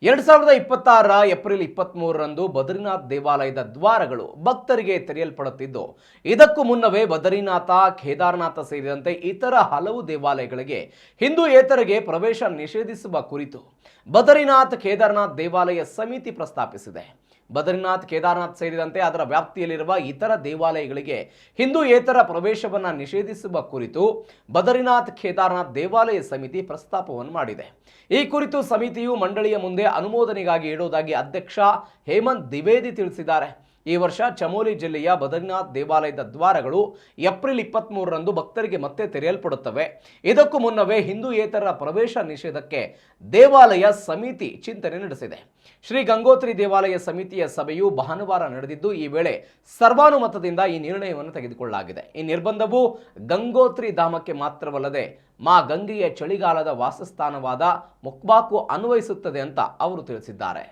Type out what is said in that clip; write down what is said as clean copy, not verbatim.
2026 April 23ರಂದು Badrinath ದೇವಾಲಯದ ದ್ವಾರಗಳು ಭಕ್ತರಿಗೆ ತೆರೆಯಲ್ಪಡುತ್ತಿದ್ದು, ಇದಕ್ಕೂ ಮುನ್ನವೇ ಬದ್ರಿನಾಥ, ಕೇದಾರನಾಥ ಸೇರಿದಂತೆ ಇತರ ಹಲವು ದೇವಾಲಯಗಳಿಗೆ ಹಿಂದೂಯೇತರರಿಗೆ ಪ್ರವೇಶ ನಿಷೇಧಿಸುವ ಕುರಿತು ಬದ್ರಿನಾಥ್ ಕೇದಾರನಾಥ್ ದೇವಾಲಯ ಸಮಿತಿ ಪ್ರಸ್ತಾಪಿಸಿದೆ. ಬದ್ರಿನಾಥ್, ಕೇದಾರನಾಥ್ ಸೇರಿದಂತೆ ಅದರ ವ್ಯಾಪ್ತಿಯಲ್ಲಿರುವ ಇತರ ದೇವಾಲಯಗಳಿಗೆ ಹಿಂದೂಯೇತರ ಪ್ರವೇಶವನ್ನು ನಿಷೇಧಿಸುವ ಕುರಿತು ಬದ್ರಿನಾಥ್ ಕೇದಾರನಾಥ್ ದೇವಾಲಯ ಸಮಿತಿ ಪ್ರಸ್ತಾಪವನ್ನು ಮಾಡಿದೆ. ಈ ಕುರಿತು ಸಮಿತಿಯು ಮಂಡಳಿಯ ಮುಂದೆ ಅನುಮೋದನೆಗಾಗಿ ಇಡುವುದಾಗಿ ಅಧ್ಯಕ್ಷ ಹೇಮಂತ್ ದ್ವಿವೇದಿ ತಿಳಿಸಿದ್ದಾರೆ. ಈ ವರ್ಷ ಚಮೋಲಿ ಜಿಲ್ಲೆಯ ಬದ್ರಿನಾಥ್ ದೇವಾಲಯದ ದ್ವಾರಗಳು ಏಪ್ರಿಲ್ 23ರಂದು ಭಕ್ತರಿಗೆ ಮತ್ತೆ ತೆರೆಯಲ್ಪಡುತ್ತವೆ. ಇದಕ್ಕೂ ಮುನ್ನವೇ ಹಿಂದೂಯೇತರ ಪ್ರವೇಶ ನಿಷೇಧಕ್ಕೆ ದೇವಾಲಯ ಸಮಿತಿ ಚಿಂತನೆ ನಡೆಸಿದೆ. ಶ್ರೀ ಗಂಗೋತ್ರಿ ದೇವಾಲಯ ಸಮಿತಿಯ ಸಭೆಯು ಭಾನುವಾರ ನಡೆದಿದ್ದು, ಈ ವೇಳೆ ಸರ್ವಾನುಮತದಿಂದ ಈ ನಿರ್ಣಯವನ್ನು ತೆಗೆದುಕೊಳ್ಳಲಾಗಿದೆ. ಈ ನಿರ್ಬಂಧವು ಗಂಗೋತ್ರಿ ಧಾಮಕ್ಕೆ ಮಾತ್ರವಲ್ಲದೆ ಮಾ ಗಂಗೆಯ ಚಳಿಗಾಲದ ವಾಸಸ್ಥಾನವಾದ ಮುಕ್ಬಾಕು ಅನ್ವಯಿಸುತ್ತದೆ ಅಂತ ಅವರು ತಿಳಿಸಿದ್ದಾರೆ.